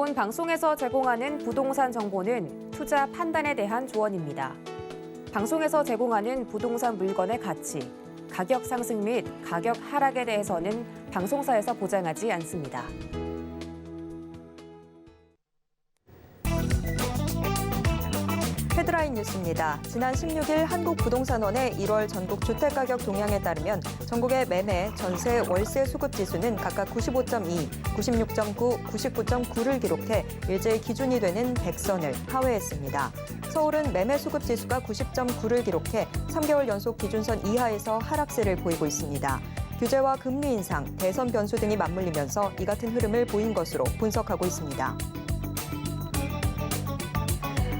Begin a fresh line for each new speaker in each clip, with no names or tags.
본 방송에서 제공하는 부동산 정보는 투자 판단에 대한 조언입니다. 방송에서 제공하는 부동산 물건의 가치, 가격 상승 및 가격 하락에 대해서는 방송사에서 보장하지 않습니다.
헤드라인 뉴스입니다. 지난 16일 한국부동산원의 1월 전국 주택가격 동향에 따르면 전국의 매매, 전세, 월세 수급 지수는 각각 95.2, 96.9, 99.9를 기록해 일제히 기준이 되는 100선을 하회했습니다. 서울은 매매 수급 지수가 90.9를 기록해 3개월 연속 기준선 이하에서 하락세를 보이고 있습니다. 규제와 금리 인상, 대선 변수 등이 맞물리면서 이 같은 흐름을 보인 것으로 분석하고 있습니다.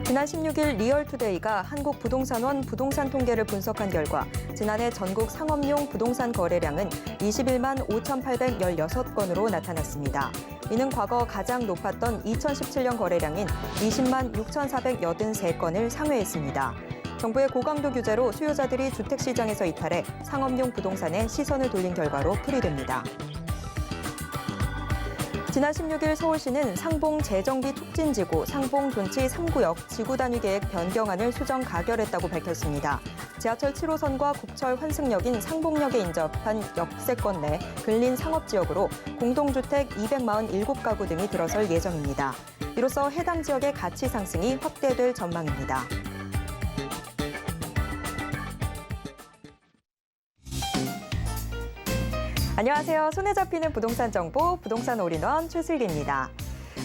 지난 16일 리얼투데이가 한국부동산원 부동산 통계를 분석한 결과 지난해 전국 상업용 부동산 거래량은 21만 5,816건으로 나타났습니다. 이는 과거 가장 높았던 2017년 거래량인 20만 6,483건을 상회했습니다. 정부의 고강도 규제로 수요자들이 주택시장에서 이탈해 상업용 부동산에 시선을 돌린 결과로 풀이됩니다. 지난 16일 서울시는 상봉 재정비 촉진지구 상봉 돈치 3구역 지구 단위 계획 변경안을 수정 가결했다고 밝혔습니다. 지하철 7호선과 국철 환승역인 상봉역에 인접한 역세권 내 근린 상업지역으로 공동주택 247가구 등이 들어설 예정입니다. 이로써 해당 지역의 가치 상승이 확대될 전망입니다. 안녕하세요. 손에 잡히는 부동산 정보, 부동산 올인원 최슬기입니다.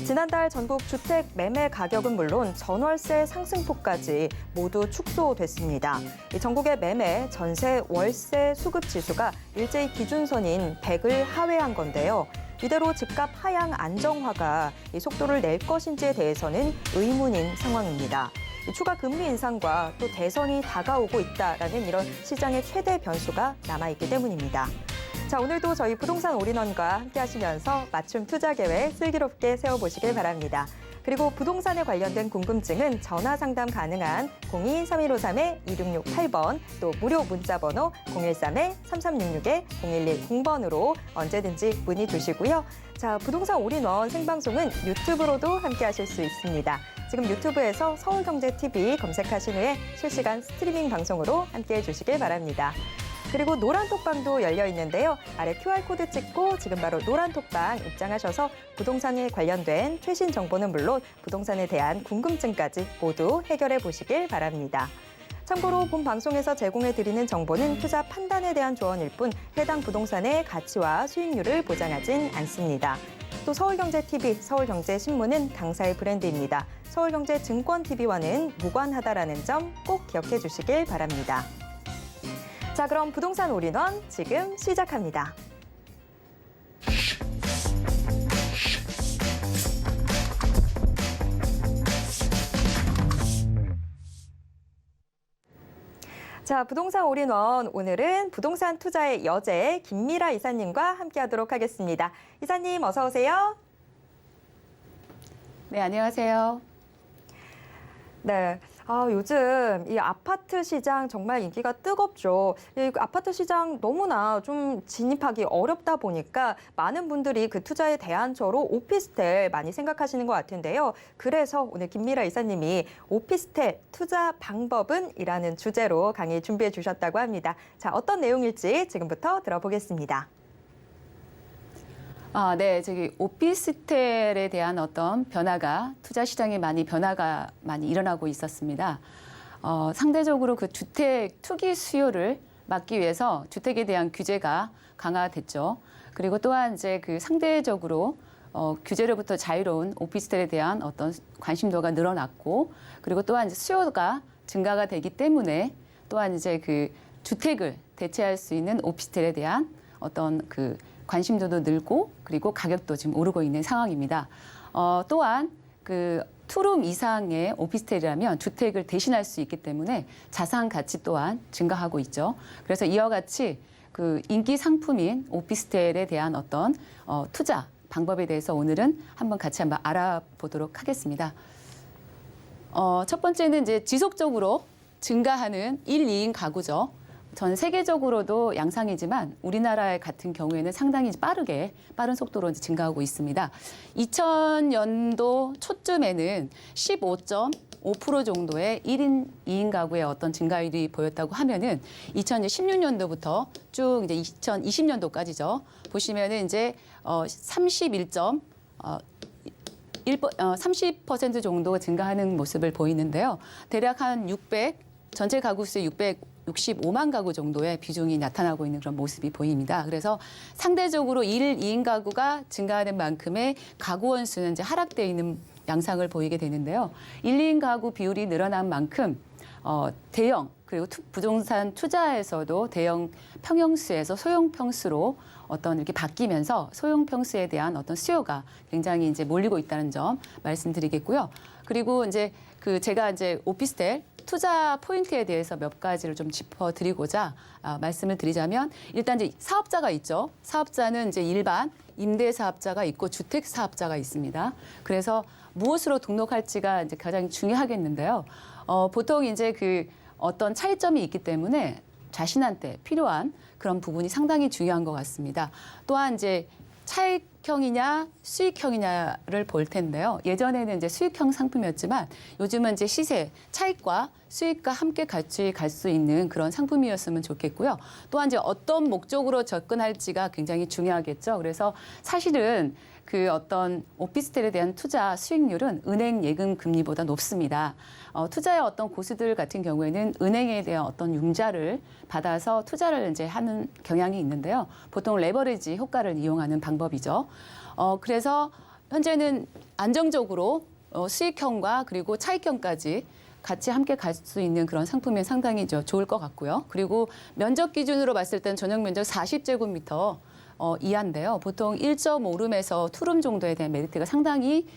지난달 전국 주택 매매 가격은 물론 전월세 상승폭까지 모두 축소됐습니다. 전국의 매매, 전세, 월세 수급 지수가 일제히 기준선인 100을 하회한 건데요. 이대로 집값 하향 안정화가 속도를 낼 것인지에 대해서는 의문인 상황입니다. 추가 금리 인상과 또 대선이 다가오고 있다라는 이런 시장의 최대 변수가 남아있기 때문입니다. 자, 오늘도 저희 부동산 올인원과 함께 하시면서 맞춤 투자 계획 슬기롭게 세워보시길 바랍니다. 그리고 부동산에 관련된 궁금증은 전화 상담 가능한 02-3153-2668번 또 무료 문자 번호 013-3366-0110번으로 언제든지 문의 주시고요. 자, 부동산 올인원 생방송은 유튜브로도 함께 하실 수 있습니다. 지금 유튜브에서 서울경제TV 검색하신 후에 실시간 스트리밍 방송으로 함께 해주시길 바랍니다. 그리고 노란톡방도 열려 있는데요. 아래 QR코드 찍고 지금 바로 노란톡방 입장하셔서 부동산에 관련된 최신 정보는 물론 부동산에 대한 궁금증까지 모두 해결해 보시길 바랍니다. 참고로 본 방송에서 제공해드리는 정보는 투자 판단에 대한 조언일 뿐 해당 부동산의 가치와 수익률을 보장하진 않습니다. 또 서울경제TV, 서울경제신문은 당사의 브랜드입니다. 서울경제증권TV와는 무관하다라는 점 꼭 기억해 주시길 바랍니다. 자, 그럼 부동산 올인원 지금 시작합니다. 자, 부동산 올인원 오늘은 부동산 투자의 여제 김미라 이사님과 함께하도록 하겠습니다. 이사님 어서 오세요.
네, 안녕하세요.
네. 요즘 이 아파트 시장 정말 인기가 뜨겁죠. 이 아파트 시장 너무나 좀 진입하기 어렵다 보니까 많은 분들이 그 투자의 대안처로 오피스텔 많이 생각하시는 것 같은데요. 그래서 오늘 김미라 이사님이 오피스텔 투자 방법은? 이라는 주제로 강의 준비해 주셨다고 합니다. 자, 어떤 내용일지 지금부터 들어보겠습니다.
네, 오피스텔에 대한 어떤 변화가 투자 시장에 변화가 많이 일어나고 있었습니다. 상대적으로 그 주택 투기 수요를 막기 위해서 주택에 대한 규제가 강화됐죠. 그리고 또한 그 상대적으로 규제로부터 자유로운 오피스텔에 대한 어떤 관심도가 늘어났고, 그리고 또한 수요가 증가가 되기 때문에 또한 그 주택을 대체할 수 있는 오피스텔에 대한 어떤 그 관심도도 늘고 그리고 가격도 지금 오르고 있는 상황입니다. 또한 그 투룸 이상의 오피스텔이라면 주택을 대신할 수 있기 때문에 자산 가치 또한 증가하고 있죠. 그래서 이와 같이 그 인기 상품인 오피스텔에 대한 어떤 투자 방법에 대해서 오늘은 한번 알아보도록 하겠습니다. 첫 번째는 이제 지속적으로 증가하는 1, 2인 가구죠. 전 세계적으로도 양상이지만 우리나라 같은 경우에는 상당히 빠른 속도로 이제 증가하고 있습니다. 2000년도 초쯤에는 15.5% 정도의 1인, 2인 가구의 어떤 증가율이 보였다고 하면은 2016년도부터 쭉 이제 2020년도까지죠. 보시면은 이제 30% 정도 증가하는 모습을 보이는데요. 대략 한 전체 가구 수 665만 가구 정도의 비중이 나타나고 있는 그런 모습이 보입니다. 그래서 상대적으로 1, 2인 가구가 증가하는 만큼의 가구 원수는 이제 하락되어 있는 양상을 보이게 되는데요. 1, 2인 가구 비율이 늘어난 만큼 대형 그리고 부동산 투자에서도 대형 평형수에서 소형 평수로 어떤 이렇게 바뀌면서 소형 평수에 대한 어떤 수요가 굉장히 이제 몰리고 있다는 점 말씀드리겠고요. 그리고 이제 제가 이제 오피스텔 투자 포인트에 대해서 몇 가지를 좀 짚어드리고자 말씀을 드리자면 일단 이제 사업자가 있죠. 사업자는 이제 일반 임대 사업자가 있고 주택 사업자가 있습니다. 그래서 무엇으로 등록할지가 이제 가장 중요하겠는데요. 보통 이제 어떤 차이점이 있기 때문에 자신한테 필요한 그런 부분이 상당히 중요한 것 같습니다. 또한 이제 차익형이냐 수익형이냐를 볼 텐데요. 예전에는 이제 수익형 상품이었지만 요즘은 이제 시세, 차익과 수익과 함께 같이 갈 수 있는 그런 상품이었으면 좋겠고요. 또한 이제 어떤 목적으로 접근할지가 굉장히 중요하겠죠. 그래서 사실은 어떤 오피스텔에 대한 투자 수익률은 은행 예금 금리보다 높습니다. 투자의 어떤 고수들 같은 경우에는 은행에 대한 어떤 융자를 받아서 투자를 이제 하는 경향이 있는데요. 보통 레버리지 효과를 이용하는 방법이죠. 그래서 현재는 안정적으로 수익형과 그리고 차익형까지 같이 함께 갈 수 있는 그런 상품이 상당히 좋을 것 같고요. 그리고 면적 기준으로 봤을 때는 전용 면적 40제곱미터 이하인데요. 보통 1.5룸에서 2룸 정도에 대한 메리트가 상당히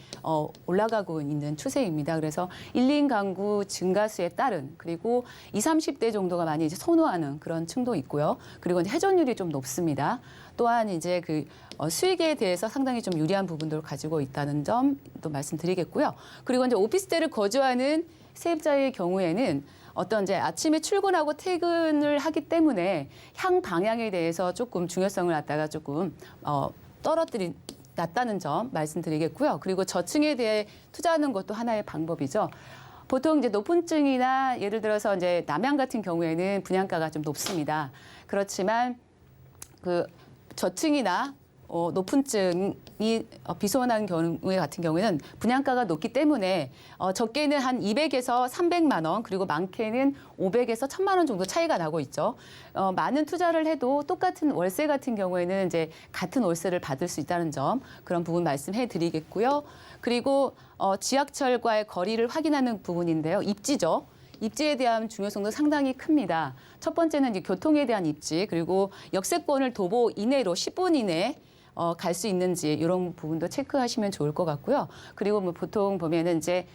올라가고 있는 추세입니다. 그래서 1, 2인 가구 증가수에 따른 그리고 20, 30대 정도가 많이 이제 선호하는 그런 층도 있고요. 그리고 이제 회전율이 좀 높습니다. 또한 이제 수익에 대해서 상당히 좀 유리한 부분들을 가지고 있다는 점도 말씀드리겠고요. 그리고 이제 오피스텔을 거주하는 세입자의 경우에는 어떤 이제 아침에 출근하고 퇴근을 하기 때문에 향 방향에 대해서 조금 중요성을 갖다가 조금 낮다는 점 말씀드리겠고요. 그리고 저층에 대해 투자하는 것도 하나의 방법이죠. 보통 이제 높은 층이나 예를 들어서 이제 남양 같은 경우에는 분양가가 좀 높습니다. 그렇지만 저층이나 높은 층이 비소원한 경우에 같은 경우에는 분양가가 높기 때문에 적게는 한 200에서 300만 원 그리고 많게는 500에서 1000만 원 정도 차이가 나고 있죠. 많은 투자를 해도 똑같은 월세 같은 경우에는 이제 같은 월세를 받을 수 있다는 점 그런 부분 말씀해 드리겠고요. 그리고 지하철과의 거리를 확인하는 부분인데요. 입지죠. 입지에 대한 중요성도 상당히 큽니다. 첫 번째는 이제 교통에 대한 입지 그리고 역세권을 도보 이내로 10분 이내 갈 수 있는지 이런 부분도 체크하시면 좋을 것 같고요. 그리고 보통 보면은 이제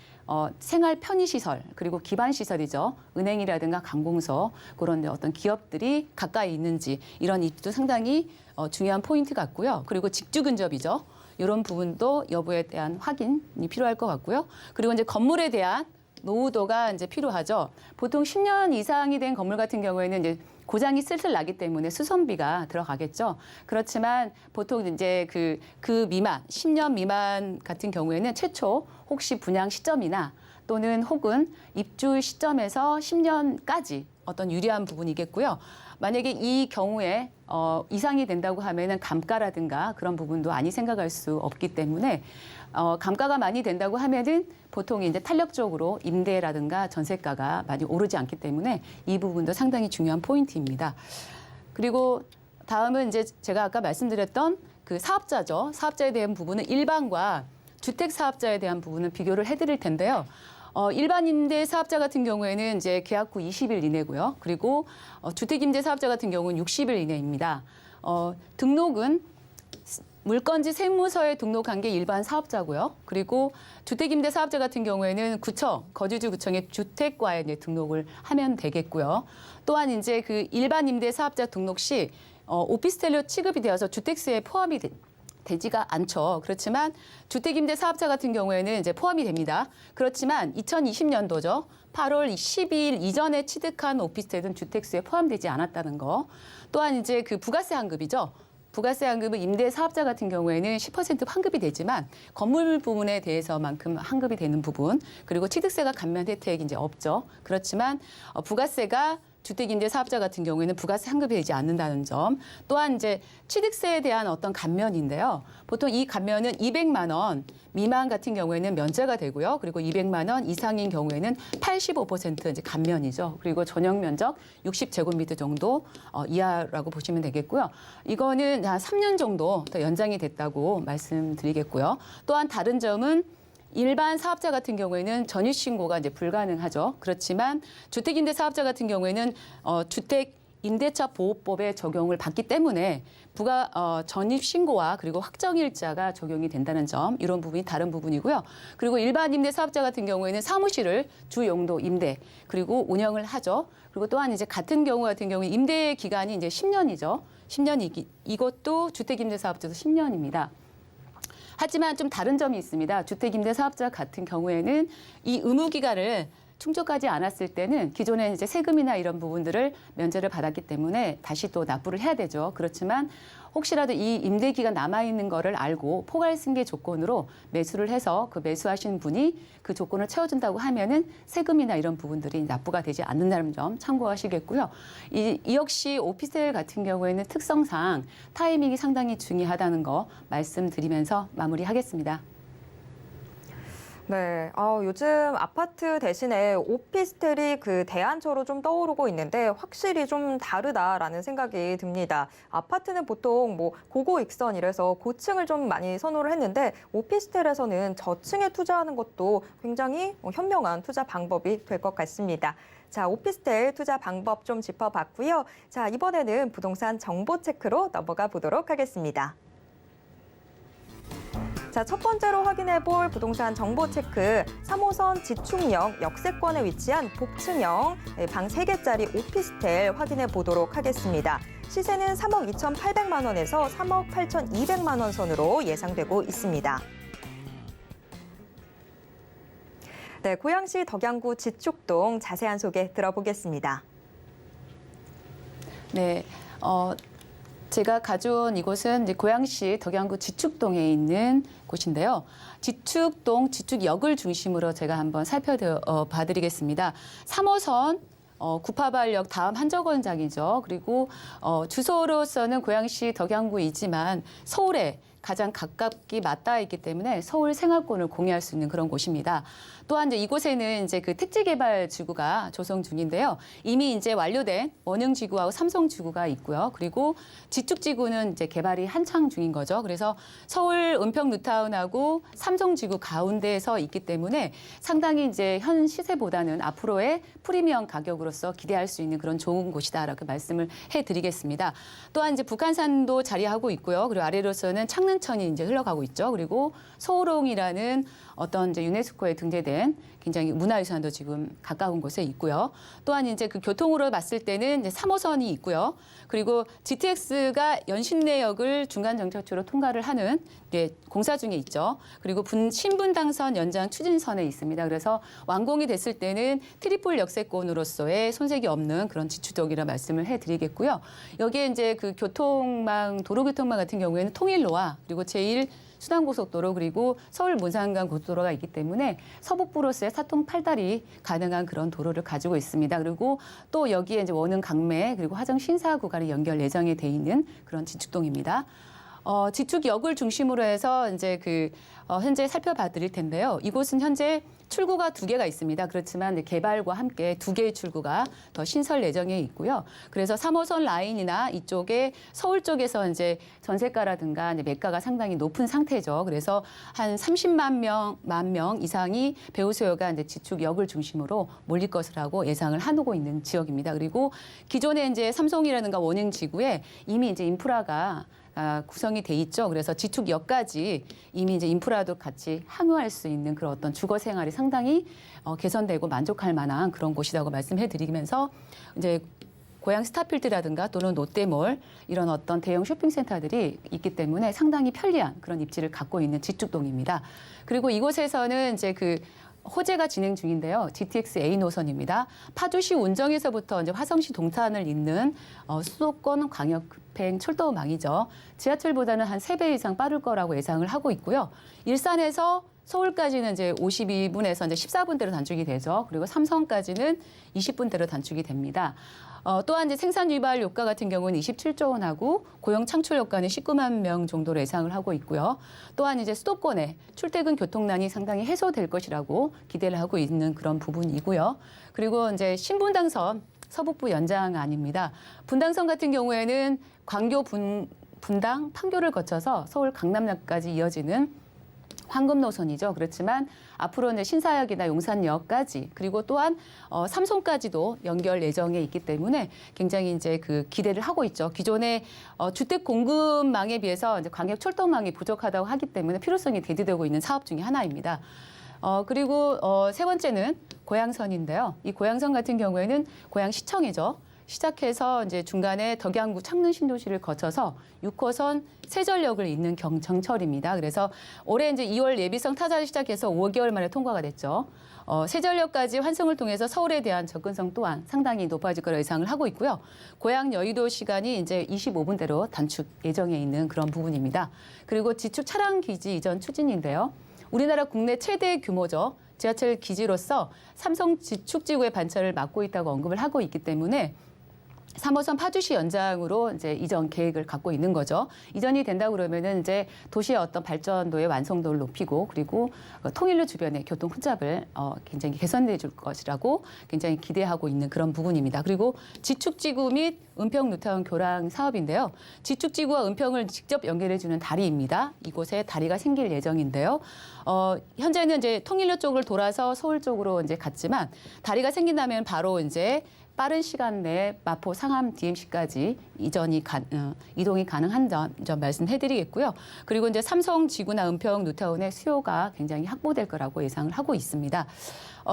생활 편의 시설 그리고 기반 시설이죠. 은행이라든가 관공서 그런 어떤 기업들이 가까이 있는지 이런 입지도 상당히 중요한 포인트 같고요. 그리고 직주 근접이죠. 이런 부분도 여부에 대한 확인이 필요할 것 같고요. 그리고 이제 건물에 대한 노후도가 이제 필요하죠. 보통 10년 이상이 된 건물 같은 경우에는 이제 고장이 슬슬 나기 때문에 수선비가 들어가겠죠. 그렇지만 보통 이제 그 미만, 10년 미만 같은 경우에는 최초 혹시 분양 시점이나 또는 혹은 입주 시점에서 10년까지 어떤 유리한 부분이겠고요. 만약에 이 경우에 이상이 된다고 하면은 감가라든가 그런 부분도 많이 생각할 수 없기 때문에 감가가 많이 된다고 하면은 보통 이제 탄력적으로 임대라든가 전세가가 많이 오르지 않기 때문에 이 부분도 상당히 중요한 포인트입니다. 그리고 다음은 이제 제가 아까 말씀드렸던 사업자죠. 사업자에 대한 부분은 일반과 주택 사업자에 대한 부분은 비교를 해드릴 텐데요. 일반 임대 사업자 같은 경우에는 이제 계약 후 20일 이내고요. 그리고 주택 임대 사업자 같은 경우는 60일 이내입니다. 등록은 물건지 세무서에 등록한 게 일반 사업자고요. 그리고 주택임대 사업자 같은 경우에는 구청, 거주주 구청의 주택과에 이제 등록을 하면 되겠고요. 또한 이제 일반 임대 사업자 등록 시 오피스텔로 취급이 되어서 주택수에 포함이 되지가 않죠. 그렇지만 주택임대 사업자 같은 경우에는 이제 포함이 됩니다. 그렇지만 2020년도죠. 8월 12일 이전에 취득한 오피스텔은 주택수에 포함되지 않았다는 거. 또한 이제 그 부가세 환급이죠. 부가세 환급은 임대 사업자 같은 경우에는 10% 환급이 되지만 건물 부분에 대해서만큼 환급이 되는 부분, 그리고 취득세가 감면 혜택이 이제 없죠. 그렇지만 부가세가 주택임대 사업자 같은 경우에는 부가세 환급이 되지 않는다는 점. 또한 이제 취득세에 대한 어떤 감면인데요. 보통 이 감면은 200만 원 미만 같은 경우에는 면제가 되고요. 그리고 200만 원 이상인 경우에는 85% 이제 감면이죠. 그리고 전용 면적 60제곱미터 정도 이하라고 보시면 되겠고요. 이거는 한 3년 정도 더 연장이 됐다고 말씀드리겠고요. 또한 다른 점은 일반 사업자 같은 경우에는 전입 신고가 이제 불가능하죠. 그렇지만 주택임대 사업자 같은 경우에는 주택임대차 보호법의 적용을 받기 때문에 전입 신고와 그리고 확정일자가 적용이 된다는 점, 이런 부분이 다른 부분이고요. 그리고 일반 임대 사업자 같은 경우에는 사무실을 주 용도 임대 그리고 운영을 하죠. 그리고 또한 이제 같은 경우 같은 경우에 임대 기간이 이제 10년이죠. 10년이 이것도 주택임대 사업자도 10년입니다. 하지만 좀 다른 점이 있습니다. 주택임대 사업자 같은 경우에는 이 의무 기간을 충족하지 않았을 때는 기존에 이제 세금이나 이런 부분들을 면제를 받았기 때문에 다시 또 납부를 해야 되죠. 그렇지만 혹시라도 이 임대 기간 남아 있는 거를 알고 포괄 승계 조건으로 매수를 해서 그 매수하신 분이 그 조건을 채워준다고 하면은 세금이나 이런 부분들이 납부가 되지 않는다는 점 참고하시겠고요. 이 역시 오피스텔 같은 경우에는 특성상 타이밍이 상당히 중요하다는 거 말씀드리면서 마무리하겠습니다.
네, 요즘 아파트 대신에 오피스텔이 그 대안처로 좀 떠오르고 있는데 확실히 좀 다르다라는 생각이 듭니다. 아파트는 보통 뭐 고고익선 이래서 고층을 좀 많이 선호를 했는데 오피스텔에서는 저층에 투자하는 것도 굉장히 현명한 투자 방법이 될 것 같습니다. 자, 오피스텔 투자 방법 좀 짚어봤고요. 자, 이번에는 부동산 정보 체크로 넘어가 보도록 하겠습니다. 자, 첫 번째로 확인해 볼 부동산 정보 체크, 3호선 지축역 역세권에 위치한 복층형 방 3개짜리 오피스텔 확인해 보도록 하겠습니다. 시세는 3억 2,800만 원에서 3억 8,200만 원 선으로 예상되고 있습니다. 네, 고양시 덕양구 지축동 자세한 소개 들어보겠습니다.
네, 제가 가져온 이곳은 이제 고양시 덕양구 지축동에 있는 곳인데요. 지축동, 지축역을 중심으로 제가 한번 살펴봐드리겠습니다. 3호선 구파발역 다음 한정거장이죠. 그리고 주소로서는 고양시 덕양구이지만 서울에 가장 가깝게 맞닿아 있기 때문에 서울 생활권을 공유할 수 있는 그런 곳입니다. 또한 이제 이곳에는 이제 그 택지개발 지구가 조성 중인데요. 이미 이제 완료된 원흥지구하고 삼성지구가 있고요. 그리고 지축지구는 이제 개발이 한창 중인 거죠. 그래서 서울 은평 뉴타운하고 삼성지구 가운데에서 있기 때문에 상당히 이제 현 시세보다는 앞으로의 프리미엄 가격으로서 기대할 수 있는 그런 좋은 곳이다라고 말씀을 해드리겠습니다. 또한 이제 북한산도 자리하고 있고요. 그리고 아래로서는 창릉천이 이제 흘러가고 있죠. 그리고 소호롱이라는 어떤 이제 유네스코에 등재된 굉장히 문화유산도 지금 가까운 곳에 있고요. 또한 이제 그 교통으로 봤을 때는 이제 3호선이 있고요. 그리고 GTX가 연신내역을 중간 정차초로 통과를 하는 이제 공사 중에 있죠. 그리고 신분당선 연장 추진선에 있습니다. 그래서 완공이 됐을 때는 트리플 역세권으로서의 손색이 없는 그런 지축동이라 말씀을 해드리겠고요. 여기에 이제 그 교통망, 도로교통망 같은 경우에는 통일로와 그리고 제1 수단고속도로 그리고 서울 문산간 고속도로가 있기 때문에 서북부로서의 사통 팔달이 가능한 그런 도로를 가지고 있습니다. 그리고 또 여기에 이제 원흥 강매 그리고 화정 신사 구간이 연결 예정이 돼 있는 그런 지축동입니다. 지축역을 중심으로 해서 이제 현재 살펴봐 드릴 텐데요. 이곳은 현재 출구가 2개가 있습니다. 그렇지만 개발과 함께 2개의 출구가 더 신설 예정에 있고요. 그래서 3호선 라인이나 이쪽에 서울 쪽에서 이제 전세가라든가 매가가 상당히 높은 상태죠. 그래서 한 30만 명 이상이 배우 수요가 이제 지축역을 중심으로 몰릴 것이라고 예상을 하고 있는 지역입니다. 그리고 기존에 이제 삼성이라든가 원흥지구에 이미 이제 인프라가 구성이 돼 있죠. 그래서 지축역까지 이미 이제 인프라도 같이 항유할 수 있는 그런 어떤 주거 생활이 상당히 개선되고 만족할 만한 그런 곳이라고 말씀해 드리면서 이제 고양 스타필드라든가 또는 롯데몰 이런 어떤 대형 쇼핑센터들이 있기 때문에 상당히 편리한 그런 입지를 갖고 있는 지축동입니다. 그리고 이곳에서는 이제 그 호재가 진행 중인데요. GTX A 노선입니다. 파주시 운정에서부터 이제 화성시 동탄을 잇는 수도권 광역 급행 철도망이죠. 지하철보다는 한 3배 이상 빠를 거라고 예상을 하고 있고요. 일산에서 서울까지는 이제 52분에서 이제 14분대로 단축이 되죠. 그리고 삼성까지는 20분대로 단축이 됩니다. 또한 이제 생산 유발 효과 같은 경우는 27조 원하고 고용 창출 효과는 19만 명 정도로 예상을 하고 있고요. 또한 이제 수도권의 출퇴근 교통난이 상당히 해소될 것이라고 기대를 하고 있는 그런 부분이고요. 그리고 이제 신분당선 서북부 연장안입니다. 분당선 같은 경우에는 광교 분당 판교를 거쳐서 서울 강남역까지 이어지는 황금 노선이죠. 그렇지만 앞으로 이제 신사역이나 용산역까지 그리고 또한 삼성까지도 연결 예정에 있기 때문에 굉장히 이제 그 기대를 하고 있죠. 기존의 주택 공급망에 비해서 이제 광역 철도망이 부족하다고 하기 때문에 필요성이 대두되고 있는 사업 중에 하나입니다. 그리고 세 번째는 고양선인데요. 이 고양선 같은 경우에는 고양시청이죠. 시작해서 이제 중간에 덕양구 창릉 신도시를 거쳐서 6호선 세전역을 잇는 정철입니다. 그래서 올해 이제 2월 예비성 타사를 시작해서 5개월 만에 통과가 됐죠. 세전역까지 환승을 통해서 서울에 대한 접근성 또한 상당히 높아질 거라 예상을 하고 있고요. 고양 여의도 시간이 이제 25분대로 단축 예정에 있는 그런 부분입니다. 그리고 지축 차량 기지 이전 추진인데요. 우리나라 국내 최대 규모죠. 지하철 기지로서 삼성 지축지구의 반차를 맡고 있다고 언급을 하고 있기 때문에 3호선 파주시 연장으로 이제 이전 계획을 갖고 있는 거죠. 이전이 된다 그러면은 이제 도시의 어떤 발전도의 완성도를 높이고 그리고 통일로 주변의 교통 혼잡을 굉장히 개선해 줄 것이라고 굉장히 기대하고 있는 그런 부분입니다. 그리고 지축지구 및 은평 뉴타운 교량 사업인데요. 지축지구와 은평을 직접 연결해 주는 다리입니다. 이곳에 다리가 생길 예정인데요. 현재는 이제 통일로 쪽을 돌아서 서울 쪽으로 이제 갔지만 다리가 생긴다면 바로 이제 빠른 시간 내에 마포 상암 DMC까지 이동이 가능한 점 말씀해드리겠고요. 그리고 이제 삼성 지구나 은평 뉴타운의 수요가 굉장히 확보될 거라고 예상을 하고 있습니다.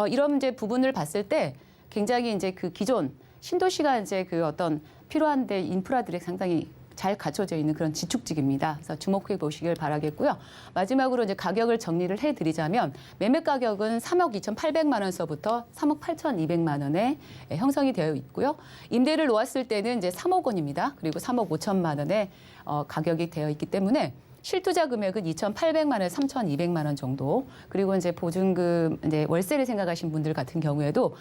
이런 이제 부분을 봤을 때 굉장히 이제 그 기존 신도시가 이제 그 어떤 필요한데 인프라들이 상당히 잘 갖춰져 있는 그런 지축지입니다. 그래서 주목해 보시길 바라겠고요. 마지막으로 이제 가격을 정리를 해드리자면 매매 가격은 3억 2,800만 원서부터 3억 8,200만 원에 형성이 되어 있고요. 임대를 놓았을 때는 이제 3억 원입니다. 그리고 3억 5천만 원에 가격이 되어 있기 때문에 실투자 금액은 2,800만 원, 3,200만 원 정도. 그리고 이제 보증금, 이제 월세를 생각하신 분들 같은 경우에도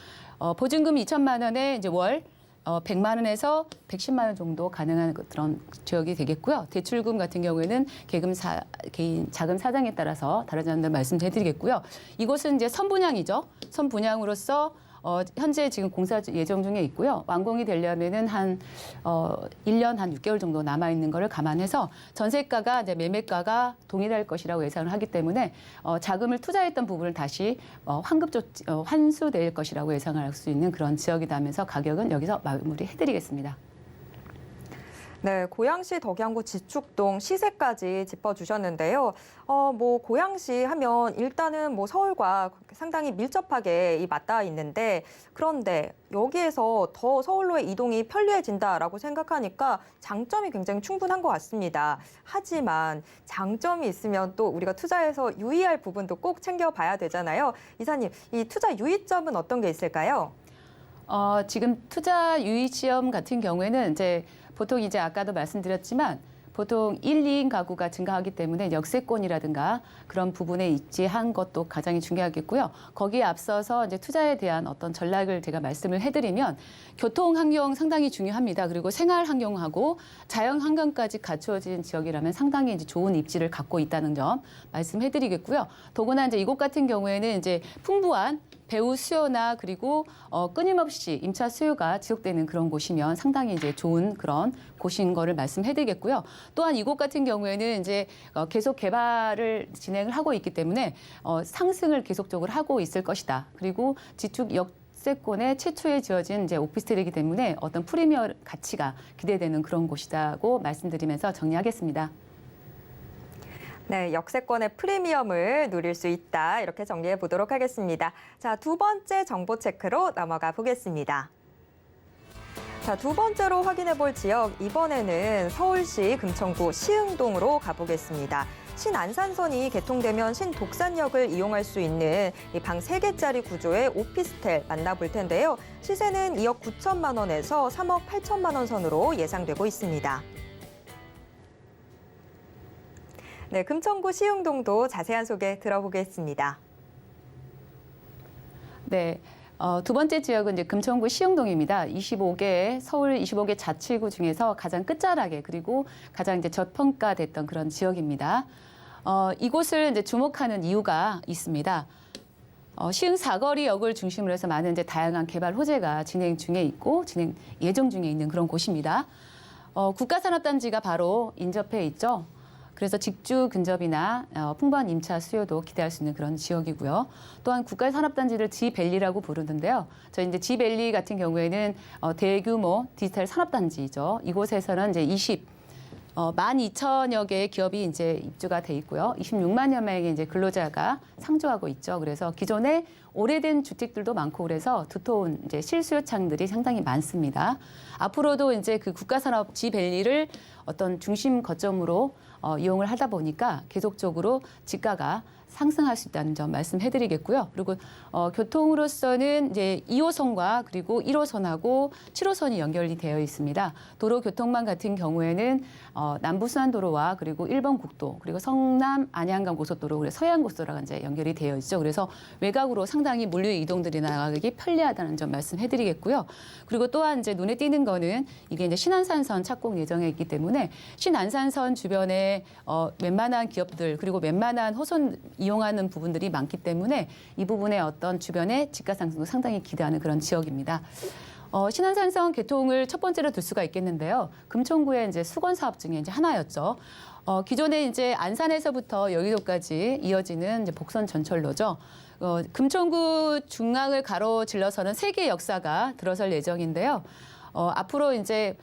보증금 2천만 원에 이제 월 100만 원에서 110만 원 정도 가능한 그런 지역이 되겠고요. 대출금 같은 경우에는 개인 자금 사정에 따라서 다르다는 점 말씀드리겠고요. 이곳은 이제 선분양이죠. 선분양으로서 현재 지금 공사 예정 중에 있고요. 완공이 되려면은 한 1년 한 6개월 정도 남아 있는 거를 감안해서 전세가가 이제 매매가가 동일할 것이라고 예상을 하기 때문에 자금을 투자했던 부분을 다시 환수될 것이라고 예상할 수 있는 그런 지역이라면서 가격은 여기서 마무리해드리겠습니다.
네, 고양시 덕양구 지축동 시세까지 짚어주셨는데요. 뭐 고양시 하면 일단은 뭐 서울과 상당히 밀접하게 맞닿아 있는데 그런데 여기에서 더 서울로의 이동이 편리해진다라고 생각하니까 장점이 굉장히 충분한 것 같습니다. 하지만 장점이 있으면 또 우리가 투자해서 유의할 부분도 꼭 챙겨봐야 되잖아요. 이사님, 이 투자 유의점은 어떤 게 있을까요?
지금 투자 유의 시험 같은 경우에는 보통 이제 아까도 말씀드렸지만 보통 1, 2인 가구가 증가하기 때문에 역세권이라든가 그런 부분에 입지한 것도 가장 중요하겠고요. 거기에 앞서서 이제 투자에 대한 어떤 전략을 제가 말씀을 해드리면 교통 환경 상당히 중요합니다. 그리고 생활 환경하고 자연 환경까지 갖추어진 지역이라면 상당히 이제 좋은 입지를 갖고 있다는 점 말씀해드리겠고요. 더구나 이제 이곳 같은 경우에는 이제 풍부한 배우 수요나 그리고 끊임없이 임차 수요가 지속되는 그런 곳이면 상당히 이제 좋은 그런 곳인 거를 말씀해드리겠고요. 또한 이곳 같은 경우에는 이제 계속 개발을 진행을 하고 있기 때문에 상승을 계속적으로 하고 있을 것이다. 그리고 지축 역세권에 최초에 지어진 이제 오피스텔이기 때문에 어떤 프리미엄 가치가 기대되는 그런 곳이라고 말씀드리면서 정리하겠습니다.
네, 역세권의 프리미엄을 누릴 수 있다. 이렇게 정리해 보도록 하겠습니다. 자, 두 번째 정보 체크로 넘어가 보겠습니다. 자, 두 번째로 확인해 볼 지역, 이번에는 서울시 금천구 시흥동으로 가보겠습니다. 신안산선이 개통되면 신독산역을 이용할 수 있는 이 방 3개짜리 구조의 오피스텔 만나볼 텐데요. 시세는 2억 9천만 원에서 3억 8천만 원 선으로 예상되고 있습니다. 네, 금천구 시흥동도 자세한 소개 들어보겠습니다.
네. 두 번째 지역은 이제 금천구 시흥동입니다. 25개 서울 25개 자치구 중에서 가장 끝자락에 그리고 가장 이제 저평가됐던 그런 지역입니다. 이곳을 이제 주목하는 이유가 있습니다. 시흥 사거리역을 중심으로 해서 많은 이제 다양한 개발 호재가 진행 중에 있고 진행 예정 중에 있는 그런 곳입니다. 국가산업단지가 바로 인접해 있죠. 그래서 직주 근접이나 풍부한 임차 수요도 기대할 수 있는 그런 지역이고요. 또한 국가산업단지를 지밸리라고 부르는데요. 저희 이제 지밸리 같은 경우에는 대규모 디지털 산업단지죠. 이곳에서는 이제 12,000여 개의 기업이 이제 입주가 돼 있고요. 26만여 명의 이제 근로자가 상주하고 있죠. 그래서 기존에 오래된 주택들도 많고 그래서 두터운 이제 실수요창들이 상당히 많습니다. 앞으로도 이제 그 국가산업 지밸리를 어떤 중심 거점으로 이용을 하다 보니까 계속적으로 집가가 상승할 수 있다는 점 말씀해드리겠고요. 그리고 교통으로서는 이제 2호선과 그리고 1호선하고 7호선이 연결이 되어 있습니다. 도로 교통망 같은 경우에는 남부순환도로와 그리고 1번 국도 그리고 성남 안양간 고속도로 그리고 서해안 고속도로가 이제 연결이 되어 있죠. 그래서 외곽으로 상당히 물류 이동들이 나가기 편리하다는 점 말씀해드리겠고요. 그리고 또한 이제 눈에 띄는 거는 이게 이제 신안산선 착공 예정에 있기 때문에 신안산선 주변에 웬만한 기업들 그리고 웬만한 호선 이용하는 부분들이 많기 때문에 이 부분의 어떤 주변의 집가 상승도 상당히 기대하는 그런 지역입니다. 신안산선 개통을 첫 번째로 들 수가 있겠는데요. 금천구의 이제 수건 사업 중에 이제 하나였죠. 기존에 이제 안산에서부터 여의도까지 이어지는 이제 복선 전철로죠. 금천구 중앙을 가로질러서는 3개의 역사가 들어설 예정인데요. 앞으로 이제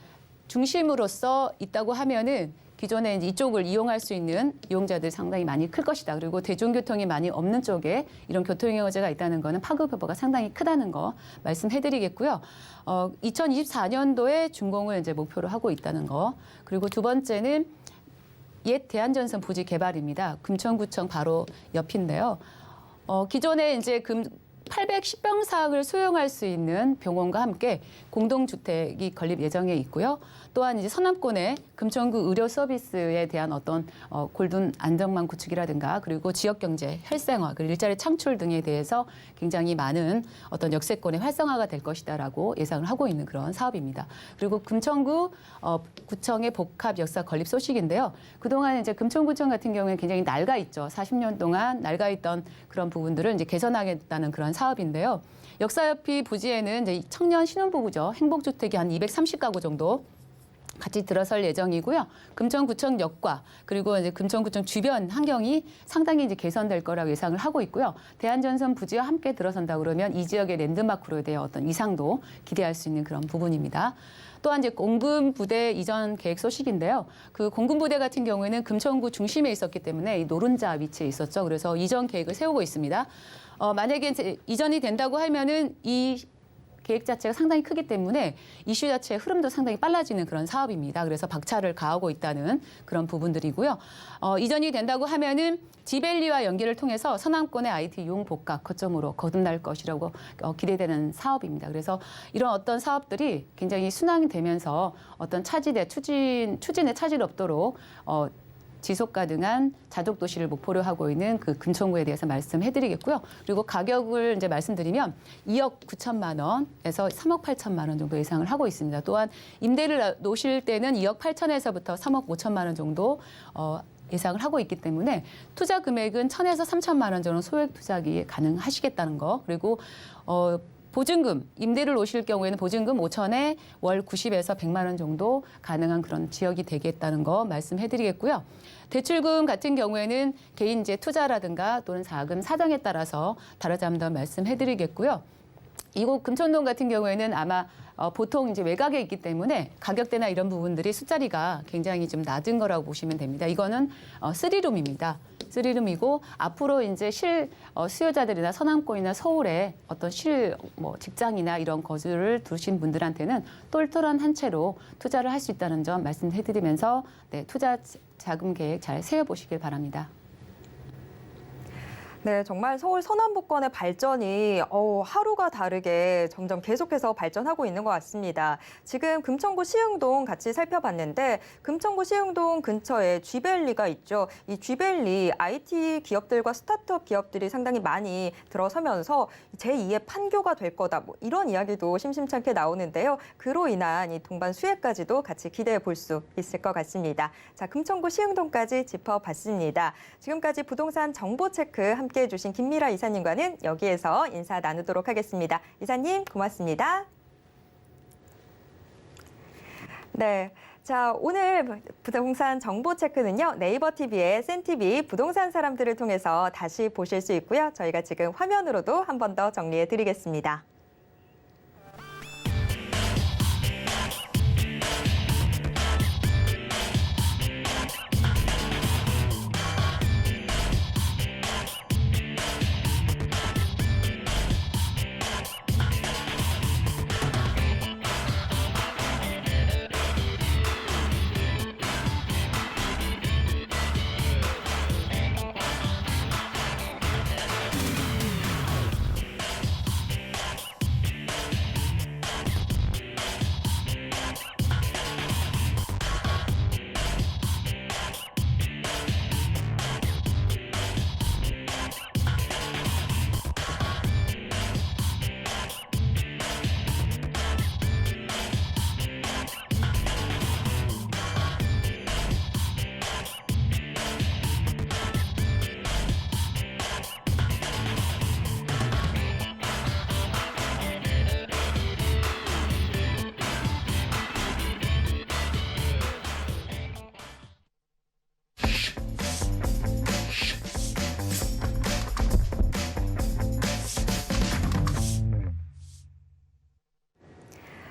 중심으로서 있다고 하면은 기존에 이제 이쪽을 이용할 수 있는 이용자들이 상당히 많이 클 것이다. 그리고 대중교통이 많이 없는 쪽에 이런 교통이용자가 있다는 거는 파급 효과가 상당히 크다는 거 말씀해드리겠고요. 2024년도에 준공을 이제 목표로 하고 있다는 거. 그리고 두 번째는 옛 대한전선 부지 개발입니다. 금천구청 바로 옆인데요. 기존에 이제 810병상을 수용할 수 있는 병원과 함께 공동주택이 건립 예정에 있고요. 또한 이제 서남권의 금천구 의료 서비스에 대한 어떤 골든 안정망 구축이라든가 그리고 지역 경제 활성화, 그리고 일자리 창출 등에 대해서 굉장히 많은 어떤 역세권의 활성화가 될 것이다라고 예상을 하고 있는 그런 사업입니다. 그리고 금천구 구청의 복합 역사 건립 소식인데요. 그동안 이제 금천구청 같은 경우에 굉장히 낡아 있죠. 40년 동안 낡아 있던 그런 부분들을 이제 개선하겠다는 그런 사업인데요. 역사협의 부지에는 이제 청년 신혼부부죠. 행복주택이 한 230가구 정도 같이 들어설 예정이고요. 금천구청역과 그리고 이제 금천구청 주변 환경이 상당히 이제 개선될 거라고 예상을 하고 있고요. 대한전선 부지와 함께 들어선다 그러면 이 지역의 랜드마크로 대한 어떤 이상도 기대할 수 있는 그런 부분입니다. 또한 이제 공군부대 이전 계획 소식인데요. 그 공군부대 같은 경우에는 금천구 중심에 있었기 때문에 이 노른자 위치에 있었죠. 그래서 이전 계획을 세우고 있습니다. 만약에 이제 이전이 된다고 하면은 이 계획 자체가 상당히 크기 때문에 이슈 자체의 흐름도 상당히 빨라지는 그런 사업입니다. 그래서 박차를 가하고 있다는 그런 부분들이고요. 이전이 된다고 하면은 지밸리와 연계를 통해서 서남권의 IT 융 복합 거점으로 거듭날 것이라고 기대되는 사업입니다. 그래서 이런 어떤 사업들이 굉장히 순항이 되면서 어떤 차질의 추진에 차질이 없도록 지속 가능한 자족 도시를 목표로 하고 있는 그 금천구에 대해서 말씀해드리겠고요. 그리고 가격을 이제 말씀드리면 2억 9천만 원에서 3억 8천만 원 정도 예상을 하고 있습니다. 또한 임대를 놓으실 때는 2억 8천에서부터 3억 5천만 원 정도 예상을 하고 있기 때문에 투자 금액은 1,000에서 3천만 원 정도 소액 투자가 가능하시겠다는 거. 그리고 보증금, 임대를 오실 경우에는 보증금 5천에 월 90에서 100만 원 정도 가능한 그런 지역이 되겠다는 거 말씀해드리겠고요. 대출금 같은 경우에는 개인제 투자라든가 또는 자금 사정에 따라서 다르지 않은 점 말씀해드리겠고요. 이곳 금천동 같은 경우에는 아마 보통 이제 외곽에 있기 때문에 가격대나 이런 부분들이 숫자리가 굉장히 좀 낮은 거라고 보시면 됩니다. 이거는 3룸입니다. 쓰리룸이고 앞으로 이제 수요자들이나 서남권이나 서울에 어떤 직장이나 이런 거주를 두신 분들한테는 똘똘한 한 채로 투자를 할 수 있다는 점 말씀해드리면서 네, 투자 자금 계획 잘 세워보시길 바랍니다.
네, 정말 서울 서남부권의 발전이 하루가 다르게 점점 계속해서 발전하고 있는 것 같습니다. 지금 금천구 시흥동 같이 살펴봤는데 금천구 시흥동 근처에 쥐벨리가 있죠. 이 쥐벨리 IT 기업들과 스타트업 기업들이 상당히 많이 들어서면서 제2의 판교가 될 거다. 뭐 이런 이야기도 심심찮게 나오는데요. 그로 인한 이 동반 수혜까지도 같이 기대해 볼 수 있을 것 같습니다. 자, 금천구 시흥동까지 짚어봤습니다. 지금까지 부동산 정보 체크 함께 해주신 김미라 이사님과는 여기에서 인사 나누도록 하겠습니다. 이사님 고맙습니다. 네. 자, 오늘 부동산 정보 체크는요. 네이버 TV의 센TV 부동산 사람들을 통해서 다시 보실 수 있고요. 저희가 지금 화면으로도 한 번 더 정리해 드리겠습니다.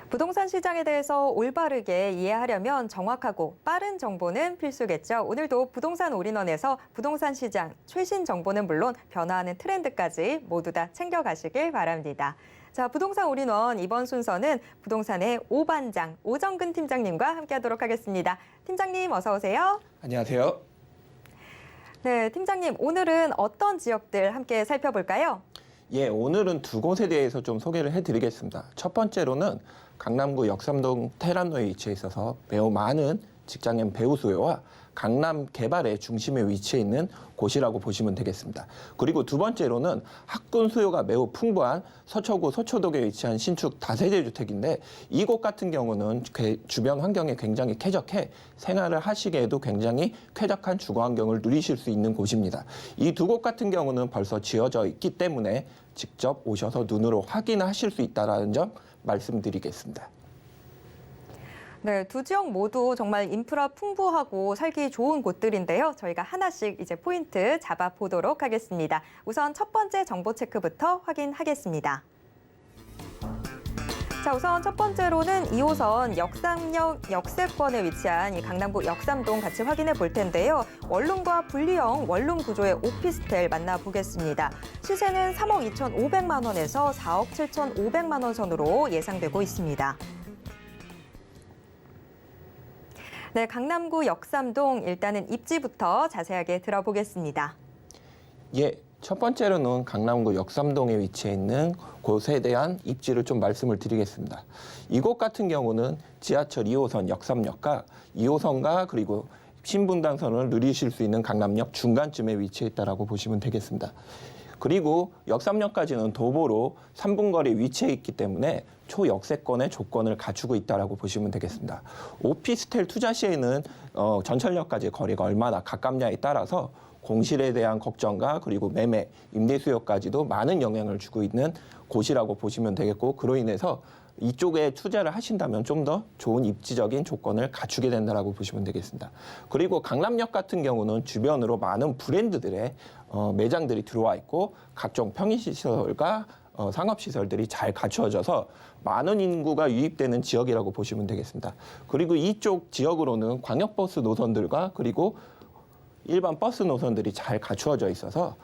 부동산 시장에 대해서 올바르게 이해하려면 정확하고 빠른 정보는 필수겠죠. 오늘도 부동산 올인원에서 부동산 시장 최신 정보는 물론 변화하는 트렌드까지 모두 다 챙겨가시길 바랍니다. 자, 부동산 올인원 이번 순서는 부동산의 오반장 오정근 팀장님과 함께하도록 하겠습니다. 팀장님 어서 오세요.
안녕하세요.
네, 팀장님 오늘은 어떤 지역들 함께 살펴볼까요?
예, 오늘은 두 곳에 대해서 좀 소개를 해드리겠습니다. 첫 번째로는 강남구 역삼동 테란로에 위치해 있어서 매우 많은 직장인 배우 수요와 강남 개발의 중심에 위치해 있는 곳이라고 보시면 되겠습니다. 그리고 두 번째로는 학군 수요가 매우 풍부한 서초구 서초동에 위치한 신축 다세대 주택인데 이곳 같은 경우는 주변 환경에 굉장히 쾌적해 생활을 하시기에도 굉장히 쾌적한 주거 환경을 누리실 수 있는 곳입니다. 이 두 곳 같은 경우는 벌써 지어져 있기 때문에 직접 오셔서 눈으로 확인하실 수 있다는 점 말씀드리겠습니다.
네, 두 지역 모두 정말 인프라 풍부하고 살기 좋은 곳들인데요. 저희가 하나씩 이제 포인트 잡아보도록 하겠습니다. 우선 첫 번째 정보 체크부터 확인하겠습니다. 자, 우선 첫 번째로는 2호선 역삼역 역세권에 위치한 이 강남구 역삼동 같이 확인해 볼 텐데요. 원룸과 분리형 원룸 구조의 오피스텔 만나보겠습니다. 시세는 3억 2,500만 원에서 4억 7,500만 원 선으로 예상되고 있습니다. 네, 강남구 역삼동 일단은 입지부터 자세하게 들어보겠습니다.
예, 첫 번째로는 강남구 역삼동에 위치해 있는 곳에 대한 입지를 좀 말씀을 드리겠습니다. 이곳 같은 경우는 지하철 2호선 역삼역과 2호선과 그리고 신분당선을 누리실 수 있는 강남역 중간쯤에 위치해 있다고 보시면 되겠습니다. 그리고 역삼역까지는 도보로 3분 거리에 위치해 있기 때문에 초역세권의 조건을 갖추고 있다고 보시면 되겠습니다. 오피스텔 투자 시에는 전철역까지 거리가 얼마나 가깝냐에 따라서 공실에 대한 걱정과 그리고 매매, 임대 수요까지도 많은 영향을 주고 있는 곳이라고 보시면 되겠고 그로 인해서 이쪽에 투자를 하신다면 좀 더 좋은 입지적인 조건을 갖추게 된다고 보시면 되겠습니다. 그리고 강남역 같은 경우는 주변으로 많은 브랜드들의 매장들이 들어와 있고 각종 편의시설과 상업시설들이 잘 갖추어져서 많은 인구가 유입되는 지역이라고 보시면 되겠습니다. 그리고 이쪽 지역으로는 광역버스 노선들과 그리고 일반 버스 노선들이 잘 갖추어져 있어서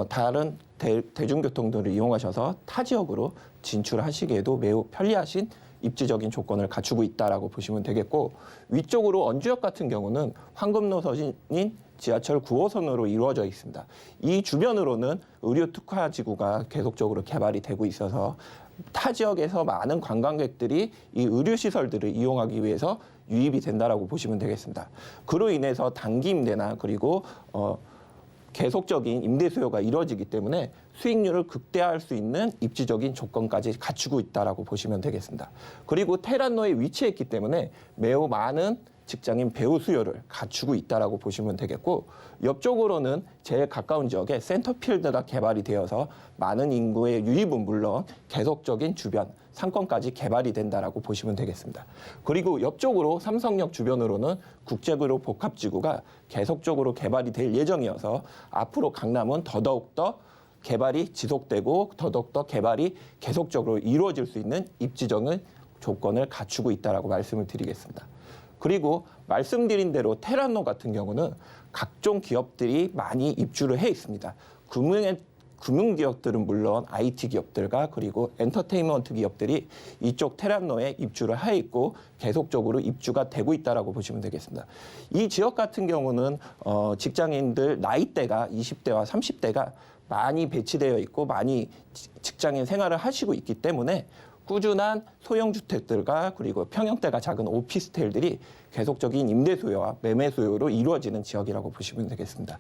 다른 대중교통들을 이용하셔서 타 지역으로 진출하시기에도 매우 편리하신 입지적인 조건을 갖추고 있다라고 보시면 되겠고, 위쪽으로 언주역 같은 경우는 황금 노선인 지하철 9호선으로 이루어져 있습니다. 이 주변으로는 의료 특화지구가 계속적으로 개발이 되고 있어서 타 지역에서 많은 관광객들이 이 의료 시설들을 이용하기 위해서 유입이 된다라고 보시면 되겠습니다. 그로 인해서 단기 임대나 그리고 계속적인 임대 수요가 이루어지기 때문에 수익률을 극대화할 수 있는 입지적인 조건까지 갖추고 있다라고 보시면 되겠습니다. 그리고 테란로에 위치해 있기 때문에 매우 많은 직장인 배우 수요를 갖추고 있다라고 보시면 되겠고, 옆쪽으로는 제일 가까운 지역에 센터필드가 개발이 되어서 많은 인구의 유입은 물론 계속적인 주변 상권까지 개발이 된다라고 보시면 되겠습니다. 그리고 옆쪽으로 삼성역 주변으로는 국제구로 복합지구가 계속적으로 개발이 될 예정이어서 앞으로 강남은 더더욱더 개발이 지속되고 더더욱더 개발이 계속적으로 이루어질 수 있는 입지적인 조건을 갖추고 있다라고 말씀을 드리겠습니다. 그리고 말씀드린 대로 테란로 같은 경우는 각종 기업들이 많이 입주를 해 있습니다. 금융기업들은 물론 IT 기업들과 그리고 엔터테인먼트 기업들이 이쪽 테란로에 입주를 해 있고 계속적으로 입주가 되고 있다라고 보시면 되겠습니다. 이 지역 같은 경우는 직장인들 나이대가 20대와 30대가 많이 배치되어 있고 많이 직장인 생활을 하시고 있기 때문에 꾸준한 소형주택들과 그리고 평형대가 작은 오피스텔들이 계속적인 임대 수요와 매매 수요로 이루어지는 지역이라고 보시면 되겠습니다.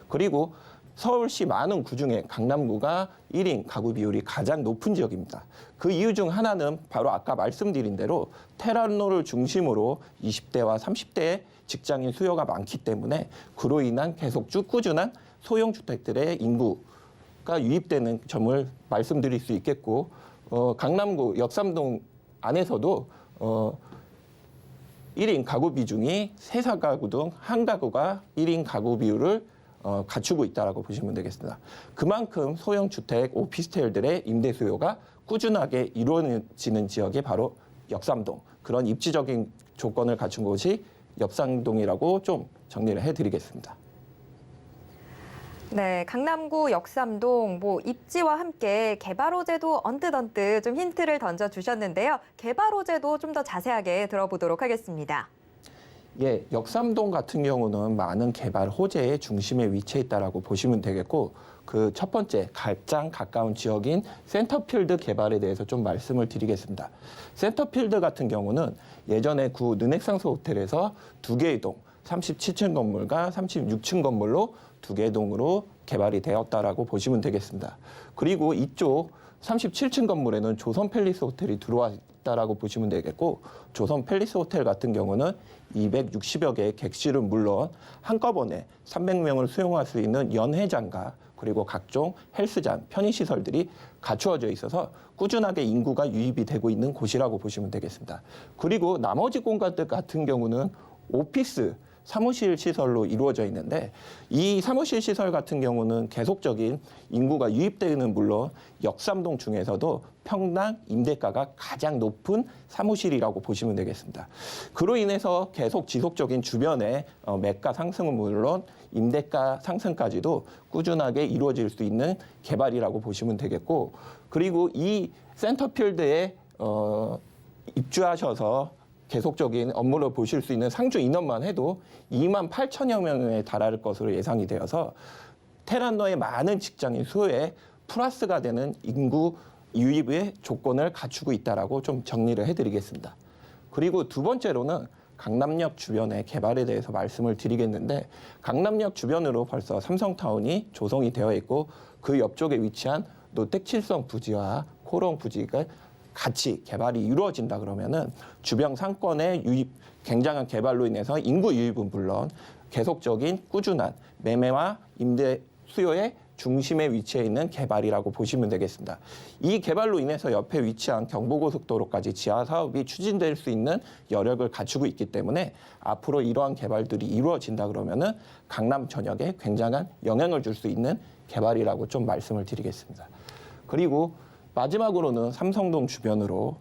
그리고 서울시 많은 구 중에 강남구가 1인 가구 비율이 가장 높은 지역입니다. 그 이유 중 하나는 바로 아까 말씀드린 대로 테란로를 중심으로 20대와 30대의 직장인 수요가 많기 때문에 그로 인한 계속 꾸준한 소형주택들의 인구가 유입되는 점을 말씀드릴 수 있겠고, 강남구 역삼동 안에서도 1인 가구 비중이 3가구 중 1가구가 1인 가구 비율을 갖추고 있다라고 보시면 되겠습니다. 그만큼 소형주택, 오피스텔들의 임대 수요가 꾸준하게 이루어지는 지역이 바로 역삼동, 그런 입지적인 조건을 갖춘 곳이 역삼동이라고 좀 정리를 해드리겠습니다.
네, 강남구 역삼동 입지와 함께 개발 호재도 언뜻 좀 힌트를 던져 주셨는데요. 개발 호재도 좀 더 자세하게 들어보도록 하겠습니다.
예, 역삼동 같은 경우는 많은 개발 호재의 중심에 위치해 있다라고 보시면 되겠고, 그 첫 번째 가장 가까운 지역인 센터필드 개발에 대해서 좀 말씀을 드리겠습니다. 센터필드 같은 경우는 예전에 구 능액상수 호텔에서 2개의 동, 37층 건물과 36층 건물로 2개의 동으로 개발이 되었다라고 보시면 되겠습니다. 그리고 이쪽 37층 건물에는 조선 팰리스 호텔이 들어왔다라고 보시면 되겠고, 조선 팰리스 호텔 같은 경우는 260여 개의 객실은 물론 한꺼번에 300명을 수용할 수 있는 연회장과 그리고 각종 헬스장, 편의시설들이 갖추어져 있어서 꾸준하게 인구가 유입이 되고 있는 곳이라고 보시면 되겠습니다. 그리고 나머지 공간들 같은 경우는 오피스, 사무실 시설로 이루어져 있는데, 이 사무실 시설 같은 경우는 계속적인 인구가 유입되는 물론 역삼동 중에서도 평당 임대가가 가장 높은 사무실이라고 보시면 되겠습니다. 그로 인해서 계속 지속적인 주변의 매가 상승은 물론 임대가 상승까지도 꾸준하게 이루어질 수 있는 개발이라고 보시면 되겠고, 그리고 이 센터필드에 입주하셔서 계속적인 업무를 보실 수 있는 상주 인원만 해도 2만 8천여 명에 달할 것으로 예상이 되어서 테란로의 많은 직장인 수요에 플러스가 되는 인구 유입의 조건을 갖추고 있다라고 좀 정리를 해드리겠습니다. 그리고 두 번째로는 강남역 주변의 개발에 대해서 말씀을 드리겠는데, 강남역 주변으로 벌써 삼성타운이 조성이 되어 있고 그 옆쪽에 위치한 롯데칠성 부지와 코롱 부지가 같이 개발이 이루어진다 그러면은 주변 상권의 유입, 굉장한 개발로 인해서 인구 유입은 물론 계속적인 꾸준한 매매와 임대 수요의 중심에 위치해 있는 개발이라고 보시면 되겠습니다. 이 개발로 인해서 옆에 위치한 경부고속도로까지 지하 사업이 추진될 수 있는 여력을 갖추고 있기 때문에 앞으로 이러한 개발들이 이루어진다 그러면은 강남 전역에 굉장한 영향을 줄 수 있는 개발이라고 좀 말씀을 드리겠습니다. 그리고 마지막으로는 삼성동 주변으로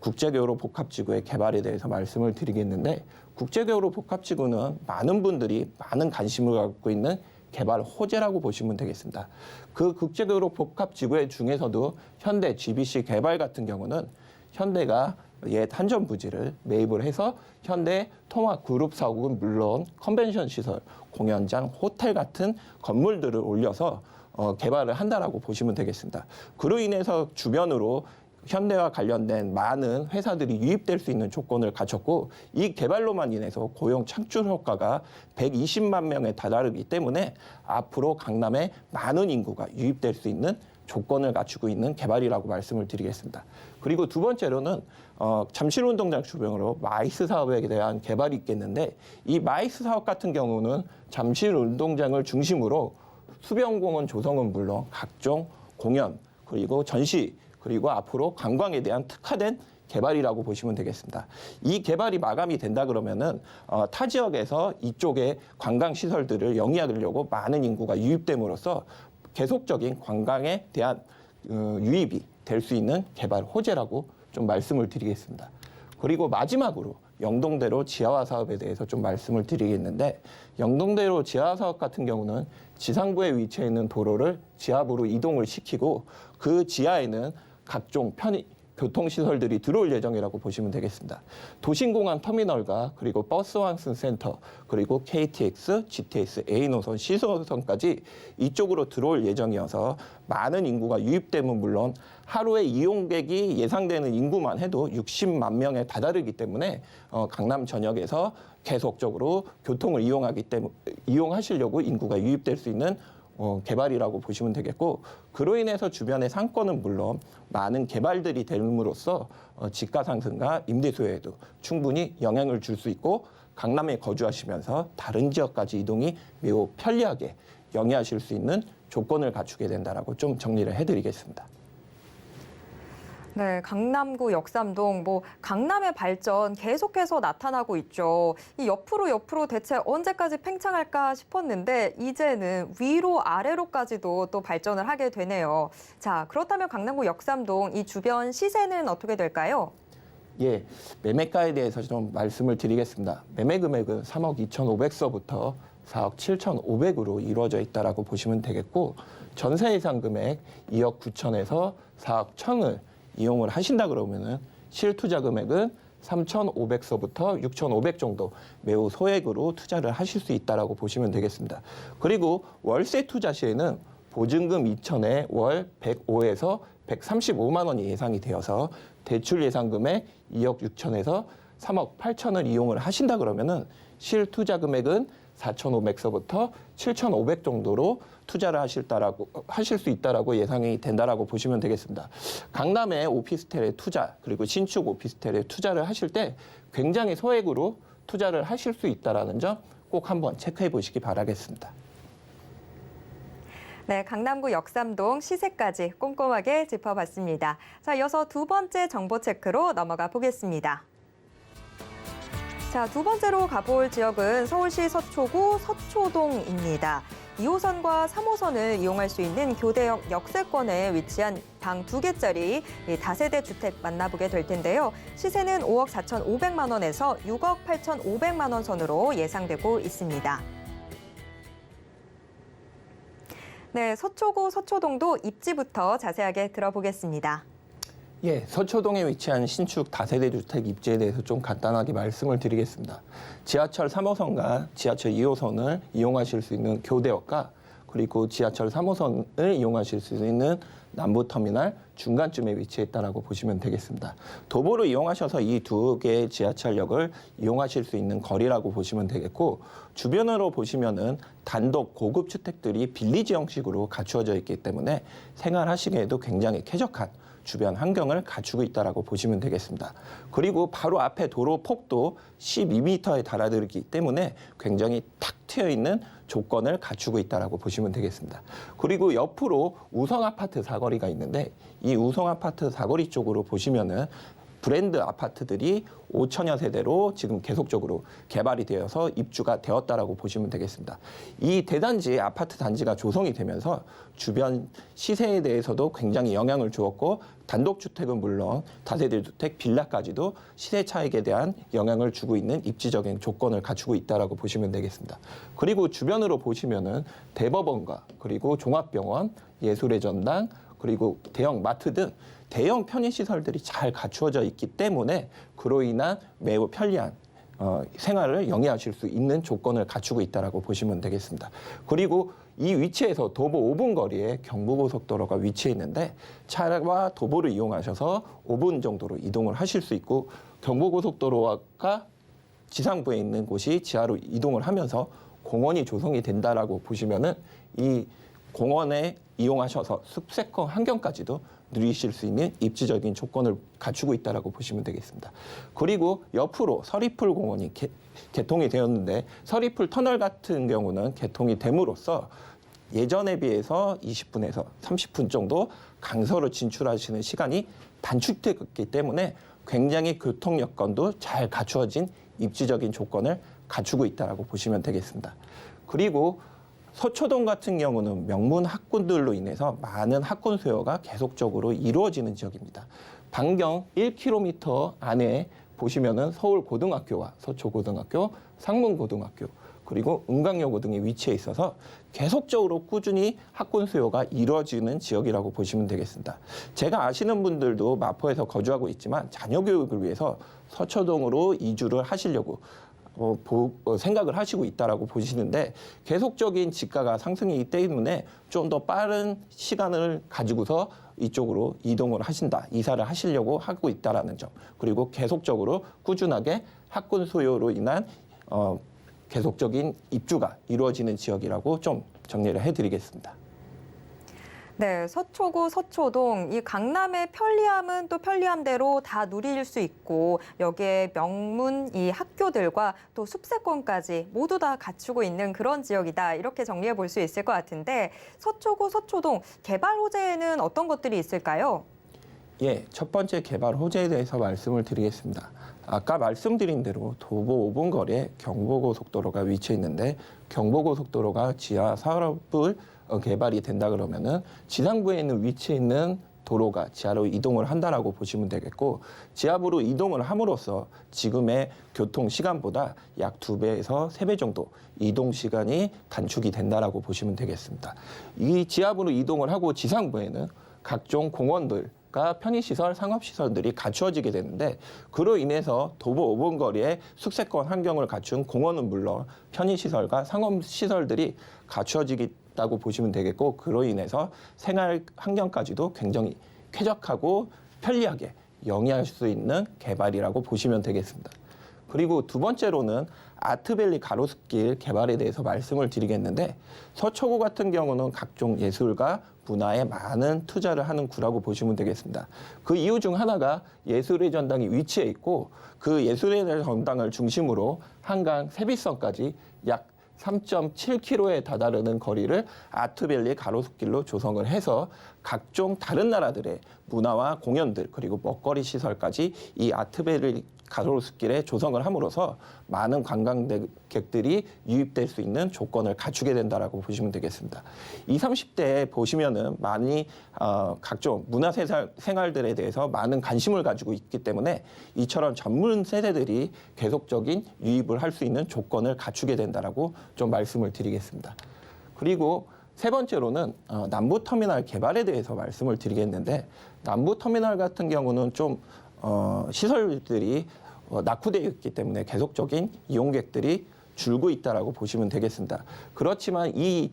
국제교로 복합지구의 개발에 대해서 말씀을 드리겠는데, 국제교로 복합지구는 많은 분들이 많은 관심을 갖고 있는 개발 호재라고 보시면 되겠습니다. 그 국제교로 복합지구 중에서도 현대 GBC 개발 같은 경우는 현대가 옛 한전 부지를 매입을 해서 현대 통합 그룹 사옥은 물론 컨벤션 시설, 공연장, 호텔 같은 건물들을 올려서 개발을 한다라고 보시면 되겠습니다. 그로 인해서 주변으로 현대와 관련된 많은 회사들이 유입될 수 있는 조건을 갖췄고, 이 개발로만 인해서 고용 창출 효과가 120만 명에 다다르기 때문에 앞으로 강남에 많은 인구가 유입될 수 있는 조건을 갖추고 있는 개발이라고 말씀을 드리겠습니다. 그리고 두 번째로는 잠실운동장 주변으로 마이스 사업에 대한 개발이 있겠는데, 이 마이스 사업 같은 경우는 잠실운동장을 중심으로 수변공원 조성은 물론 각종 공연, 그리고 전시, 그리고 앞으로 관광에 대한 특화된 개발이라고 보시면 되겠습니다. 이 개발이 마감이 된다 그러면은 타 지역에서 이쪽에 관광 시설들을 영위하려고 많은 인구가 유입됨으로써 계속적인 관광에 대한 유입이 될 수 있는 개발 호재라고 좀 말씀을 드리겠습니다. 그리고 마지막으로 영동대로 지하화 사업에 대해서 좀 말씀을 드리겠는데, 영동대로 지하화 사업 같은 경우는 지상부에 위치해 있는 도로를 지하부로 이동을 시키고, 그 지하에는 각종 교통시설들이 들어올 예정이라고 보시면 되겠습니다. 도심공항 터미널과 그리고 버스 환승 센터, 그리고 KTX, GTX, A노선, C노선까지 이쪽으로 들어올 예정이어서 많은 인구가 유입되면 물론 하루에 이용객이 예상되는 인구만 해도 60만 명에 다다르기 때문에 강남 전역에서 계속적으로 교통을 이용하시려고 인구가 유입될 수 있는 개발이라고 보시면 되겠고, 그로 인해서 주변의 상권은 물론 많은 개발들이 됨으로써 집가 상승과 임대 수요에도 충분히 영향을 줄 수 있고, 강남에 거주하시면서 다른 지역까지 이동이 매우 편리하게 영위하실 수 있는 조건을 갖추게 된다라고 좀 정리를 해드리겠습니다.
네, 강남구 역삼동, 강남의 발전 계속해서 나타나고 있죠. 이 옆으로 대체 언제까지 팽창할까 싶었는데, 이제는 위로 아래로까지도 또 발전을 하게 되네요. 자, 그렇다면 강남구 역삼동 이 주변 시세는 어떻게 될까요?
예, 매매가에 대해서 좀 말씀을 드리겠습니다. 매매 금액은 3억 2,500서부터 4억 7,500으로 이루어져 있다라고 보시면 되겠고, 전세 예상 금액 2억 9천에서 4억 1,000을 이용을 하신다 그러면은 실투자 금액은 3,500서부터 6,500 정도 매우 소액으로 투자를 하실 수 있다라고 보시면 되겠습니다. 그리고 월세 투자 시에는 보증금 2,000에 월 105에서 135만 원이 예상이 되어서 대출 예상 금액 2억 6천에서 3억 8천을 이용을 하신다 그러면은 실투자 금액은 4,500서부터 7,500 정도로 투자를 하실 수 있다라고 예상이 된다라고 보시면 되겠습니다. 강남의 오피스텔의 투자, 그리고 신축 오피스텔에 투자를 하실 때 굉장히 소액으로 투자를 하실 수 있다라는 점 꼭 한번 체크해 보시기 바라겠습니다.
네, 강남구 역삼동 시세까지 꼼꼼하게 짚어봤습니다. 자, 이어서 두 번째 정보 체크로 넘어가 보겠습니다. 자, 두 번째로 가볼 지역은 서울시 서초구 서초동입니다. 2호선과 3호선을 이용할 수 있는 교대역 역세권에 위치한 방 2개짜리 다세대 주택 만나보게 될 텐데요. 시세는 5억 4,500만 원에서 6억 8,500만 원 선으로 예상되고 있습니다. 네, 서초구 서초동도 입지부터 자세하게 들어보겠습니다.
예, 서초동에 위치한 신축 다세대 주택 입지에 대해서 좀 간단하게 말씀을 드리겠습니다. 지하철 3호선과 지하철 2호선을 이용하실 수 있는 교대역과 그리고 지하철 3호선을 이용하실 수 있는 남부터미널 중간쯤에 위치했다라고 보시면 되겠습니다. 도보로 이용하셔서 이 두 개의 지하철역을 이용하실 수 있는 거리라고 보시면 되겠고, 주변으로 보시면은 단독 고급 주택들이 빌리지 형식으로 갖추어져 있기 때문에 생활하시기에도 굉장히 쾌적한 주변 환경을 갖추고 있다라고 보시면 되겠습니다. 그리고 바로 앞에 도로 폭도 12m에 달하기 때문에 굉장히 탁 트여 있는 조건을 갖추고 있다라고 보시면 되겠습니다. 그리고 옆으로 우성 아파트 사거리가 있는데, 이 우성 아파트 사거리 쪽으로 보시면은 브랜드 아파트들이 5천여 세대로 지금 계속적으로 개발이 되어서 입주가 되었다라고 보시면 되겠습니다. 이 대단지 아파트 단지가 조성이 되면서 주변 시세에 대해서도 굉장히 영향을 주었고 단독주택은 물론 다세대 주택, 빌라까지도 시세 차익에 대한 영향을 주고 있는 입지적인 조건을 갖추고 있다라고 보시면 되겠습니다. 그리고 주변으로 보시면은 대법원과 그리고 종합병원, 예술의 전당, 그리고 대형 마트 등 대형 편의시설들이 잘 갖추어져 있기 때문에 그로 인한 매우 편리한 생활을 영위하실 수 있는 조건을 갖추고 있다라고 보시면 되겠습니다. 그리고 이 위치에서 도보 5분 거리에 경부고속도로가 위치해 있는데 차와 도보를 이용하셔서 5분 정도로 이동을 하실 수 있고 경부고속도로가 지상부에 있는 곳이 지하로 이동을 하면서 공원이 조성이 된다라고 보시면은 이 공원에 이용하셔서 숲세권 환경까지도 누리실 수 있는 입지적인 조건을 갖추고 있다라고 보시면 되겠습니다. 그리고 옆으로 서리풀 공원이 개통이 되었는데 서리풀 터널 같은 경우는 개통이 됨으로써 예전에 비해서 20분에서 30분 정도 강서로 진출하시는 시간이 단축되었기 때문에 굉장히 교통 여건도 잘 갖추어진 입지적인 조건을 갖추고 있다라고 보시면 되겠습니다. 그리고 서초동 같은 경우는 명문 학군들로 인해서 많은 학군 수요가 계속적으로 이루어지는 지역입니다. 반경 1km 안에 보시면은 서울고등학교와 서초고등학교, 상문고등학교, 그리고 은광여고 등이 위치해 있어서 계속적으로 꾸준히 학군 수요가 이루어지는 지역이라고 보시면 되겠습니다. 제가 아시는 분들도 마포에서 거주하고 있지만 자녀 교육을 위해서 서초동으로 이주를 하시려고 생각을 하시고 있다라고 보시는데 계속적인 집가가 상승이기 때문에 좀 더 빠른 시간을 가지고서 이쪽으로 이동을 하신다, 이사를 하시려고 하고 있다라는 점, 그리고 계속적으로 꾸준하게 학군 수요로 인한 계속적인 입주가 이루어지는 지역이라고 좀 정리를 해드리겠습니다.
네, 서초구, 서초동, 이 강남의 편리함은 또 편리함대로 다 누릴 수 있고 여기에 명문 이 학교들과 또 숲세권까지 모두 다 갖추고 있는 그런 지역이다. 이렇게 정리해 볼 수 있을 것 같은데 서초구, 서초동 개발 호재에는 어떤 것들이 있을까요?
예, 첫 번째 개발 호재에 대해서 말씀을 드리겠습니다. 아까 말씀드린 대로 도보 5분 거리에 경부고속도로가 위치해 있는데 경부고속도로가 지하 사업을 개발이 된다 그러면은 지상부에 있는 위치에 있는 도로가 지하로 이동을 한다라고 보시면 되겠고 지하부로 이동을 함으로써 지금의 교통 시간보다 약 2배에서 3배 정도 이동 시간이 단축이 된다라고 보시면 되겠습니다. 이 지하부로 이동을 하고 지상부에는 각종 공원들과 편의시설, 상업시설들이 갖추어지게 되는데 그로 인해서 도보 5분 거리에 숲세권 환경을 갖춘 공원은 물론 편의시설과 상업시설들이 갖추어지겠다고 보시면 되겠고 그로 인해서 생활 환경까지도 굉장히 쾌적하고 편리하게 영위할 수 있는 개발이라고 보시면 되겠습니다. 그리고 두 번째로는 아트밸리 가로수길 개발에 대해서 말씀을 드리겠는데 서초구 같은 경우는 각종 예술과 문화에 많은 투자를 하는 구라고 보시면 되겠습니다. 그 이유 중 하나가 예술의 전당이 위치해 있고 그 예술의 전당을 중심으로 한강 세빛선까지 약 3.7km에 다다르는 거리를 아트밸리 가로수길로 조성을 해서 각종 다른 나라들의 문화와 공연들 그리고 먹거리 시설까지 이 아트밸리 가로수길에 조성을 함으로써 많은 관광객들이 유입될 수 있는 조건을 갖추게 된다라고 보시면 되겠습니다. 20, 30대에 보시면은 많이 각종 문화 생활들에 대해서 많은 관심을 가지고 있기 때문에 이처럼 전문 세대들이 계속적인 유입을 할 수 있는 조건을 갖추게 된다라고 좀 말씀을 드리겠습니다. 그리고 세 번째로는 남부터미널 개발에 대해서 말씀을 드리겠는데 남부터미널 같은 경우는 좀 시설들이 낙후되어 있기 때문에 계속적인 이용객들이 줄고 있다라고 보시면 되겠습니다. 그렇지만 이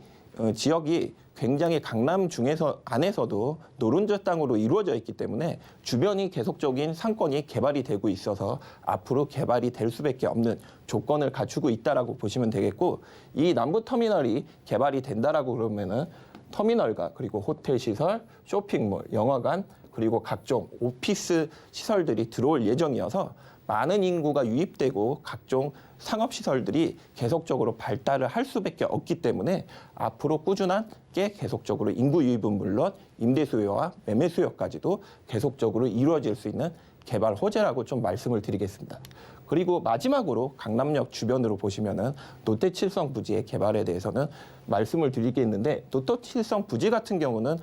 지역이 굉장히 강남 중에서 안에서도 노른자 땅으로 이루어져 있기 때문에 주변이 계속적인 상권이 개발이 되고 있어서 앞으로 개발이 될 수밖에 없는 조건을 갖추고 있다라고 보시면 되겠고 이 남부터미널이 개발이 된다라고 그러면은 터미널과 그리고 호텔 시설, 쇼핑몰, 영화관 그리고 각종 오피스 시설들이 들어올 예정이어서 많은 인구가 유입되고 각종 상업시설들이 계속적으로 발달을 할 수밖에 없기 때문에 앞으로 꾸준하게 계속적으로 인구 유입은 물론 임대 수요와 매매 수요까지도 계속적으로 이루어질 수 있는 개발 호재라고 좀 말씀을 드리겠습니다. 그리고 마지막으로 강남역 주변으로 보시면은 노태칠성 부지의 개발에 대해서는 말씀을 드리겠는데, 노태칠성 부지 같은 경우는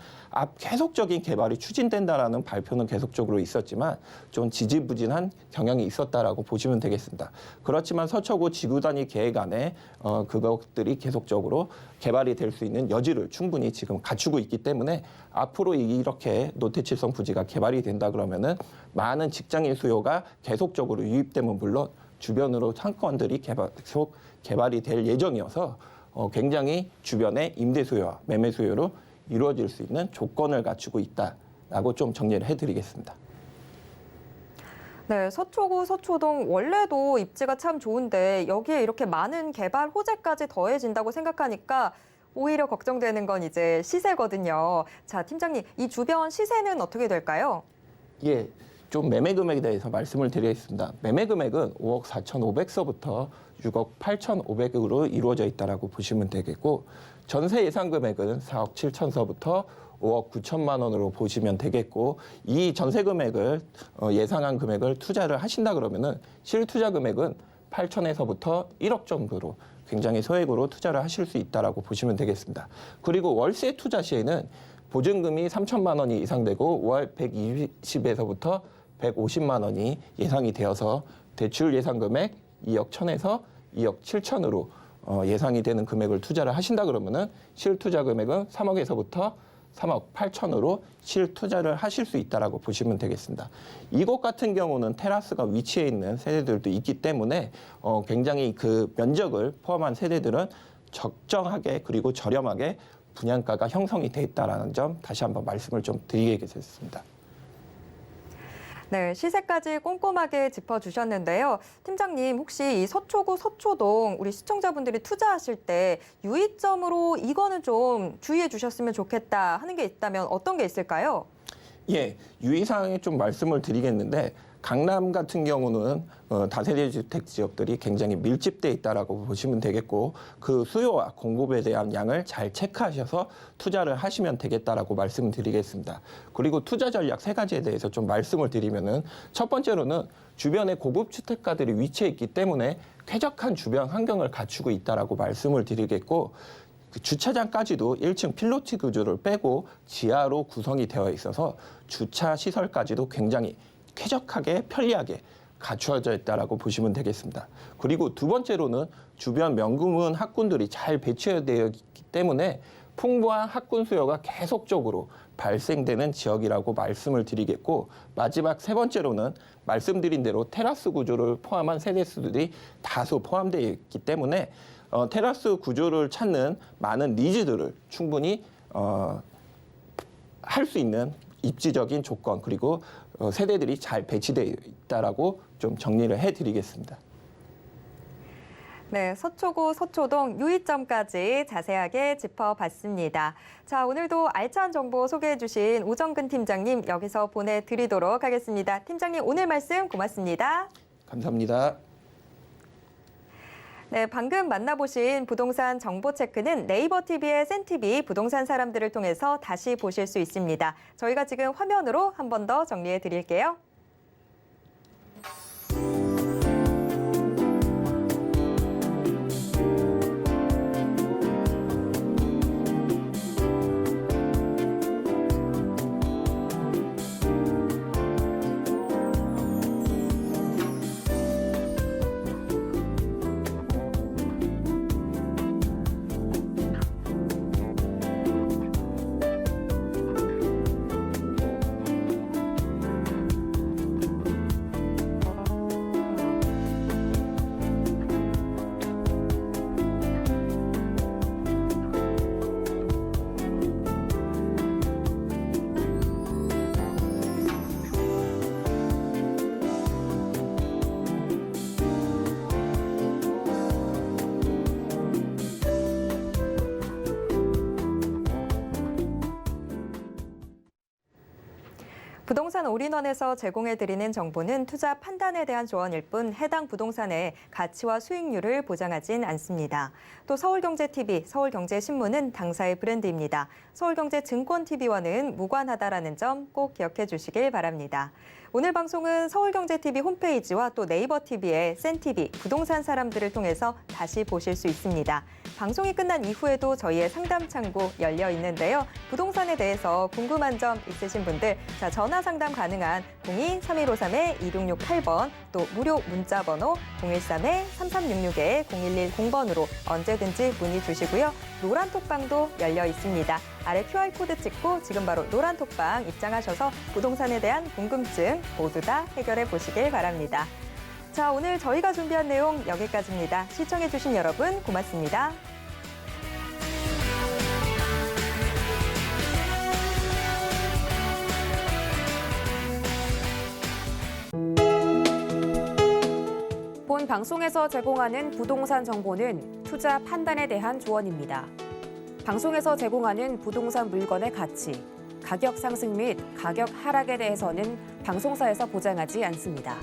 계속적인 개발이 추진된다라는 발표는 계속적으로 있었지만 좀 지지부진한 경향이 있었다라고 보시면 되겠습니다. 그렇지만 서초구 지구 단위 계획 안에 그것들이 계속적으로 개발이 될 수 있는 여지를 충분히 지금 갖추고 있기 때문에 앞으로 이렇게 노태칠성 부지가 개발이 된다 그러면은 많은 직장인 수요가 계속적으로 유입되면 물론 주변으로 상권들이 계속 개발이 될 예정이어서 굉장히 주변의 임대 수요와 매매 수요로 이루어질 수 있는 조건을 갖추고 있다라고 좀 정리를 해드리겠습니다.
네, 서초구 서초동 원래도 입지가 참 좋은데 여기에 이렇게 많은 개발 호재까지 더해진다고 생각하니까 오히려 걱정되는 건 이제 시세거든요. 자, 팀장님, 이 주변 시세는 어떻게 될까요?
예, 좀 매매 금액에 대해서 말씀을 드리겠습니다. 매매 금액은 5억 4,500서부터 6억 8,500으로 이루어져 있다라고 보시면 되겠고, 전세 예상 금액은 4억 7천서부터 5억 9천만 원으로 보시면 되겠고, 이 전세 금액을 예상한 금액을 투자를 하신다 그러면은 실투자 금액은 8천에서부터 1억 정도로 굉장히 소액으로 투자를 하실 수 있다라고 보시면 되겠습니다. 그리고 월세 투자 시에는 보증금이 3천만 원이 예상되고 월 120에서부터 150만 원이 예상이 되어서 대출 예상 금액 2억 1천에서 2억 7천으로 예상이 되는 금액을 투자를 하신다 그러면은 실투자 금액은 3억에서부터 3억 8천으로 실투자를 하실 수 있다라고 보시면 되겠습니다. 이곳 같은 경우는 테라스가 위치해 있는 세대들도 있기 때문에 굉장히 그 면적을 포함한 세대들은 적정하게 그리고 저렴하게 분양가가 형성이 돼 있다라는 점 다시 한번 말씀을 좀 드리겠습니다.
네, 시세까지 꼼꼼하게 짚어주셨는데요. 팀장님, 혹시 이 서초구 서초동 우리 시청자분들이 투자하실 때 유의점으로 이거는 좀 주의해 주셨으면 좋겠다 하는 게 있다면 어떤 게 있을까요?
예, 유의사항에 좀 말씀을 드리겠는데, 강남 같은 경우는 다세대 주택 지역들이 굉장히 밀집돼 있다라고 보시면 되겠고, 그 수요와 공급에 대한 양을 잘 체크하셔서 투자를 하시면 되겠다라고 말씀드리겠습니다. 그리고 투자 전략 3가지에 대해서 좀 말씀을 드리면은, 첫 번째로는 주변에 고급 주택가들이 위치해 있기 때문에 쾌적한 주변 환경을 갖추고 있다라고 말씀을 드리겠고, 그 주차장까지도 1층 필로티 구조를 빼고 지하로 구성이 되어 있어서 주차 시설까지도 굉장히 쾌적하게 편리하게 갖추어져 있다라고 보시면 되겠습니다. 그리고 두 번째로는 주변 명문 학군들이 잘 배치되어 있기 때문에 풍부한 학군 수요가 계속적으로 발생되는 지역이라고 말씀을 드리겠고, 마지막 3번째로는 말씀드린 대로 테라스 구조를 포함한 세대수들이 다소 포함되어 있기 때문에 테라스 구조를 찾는 많은 니즈들을 충분히 할 수 있는 입지적인 조건 그리고 세대들이 잘 배치되어 있다라고 좀 정리를 해드리겠습니다.
네, 서초구 서초동 유의점까지 자세하게 짚어봤습니다. 자, 오늘도 알찬 정보 소개해 주신 오정근 팀장님 여기서 보내드리도록 하겠습니다. 팀장님, 오늘 말씀 고맙습니다.
감사합니다.
네, 방금 만나보신 부동산 정보체크는 네이버 TV의 센TV 부동산 사람들을 통해서 다시 보실 수 있습니다. 저희가 지금 화면으로 한 번 더 정리해 드릴게요. 부동산 올인원에서 제공해드리는 정보는 투자 판단에 대한 조언일 뿐 해당 부동산의 가치와 수익률을 보장하진 않습니다. 또 서울경제TV, 서울경제신문은 당사의 브랜드입니다. 서울경제증권TV와는 무관하다라는 점 꼭 기억해 주시길 바랍니다. 오늘 방송은 서울경제TV 홈페이지와 또 네이버TV의 센TV, 부동산 사람들을 통해서 다시 보실 수 있습니다. 방송이 끝난 이후에도 저희의 상담 창구 열려 있는데요. 부동산에 대해서 궁금한 점 있으신 분들 전화 상담 가능한 02-3153-2668번 또 무료 문자 번호 013-3366-0110번으로 언제든지 문의 주시고요. 노란 톡방도 열려 있습니다. 아래 QR코드 찍고 지금 바로 노란 톡방 입장하셔서 부동산에 대한 궁금증 모두 다 해결해 보시길 바랍니다. 자, 오늘 저희가 준비한 내용 여기까지입니다. 시청해주신 여러분 고맙습니다.
본 방송에서 제공하는 부동산 정보는 투자 판단에 대한 조언입니다. 방송에서 제공하는 부동산 물건의 가치, 가격 상승 및 가격 하락에 대해서는 방송사에서 보장하지 않습니다.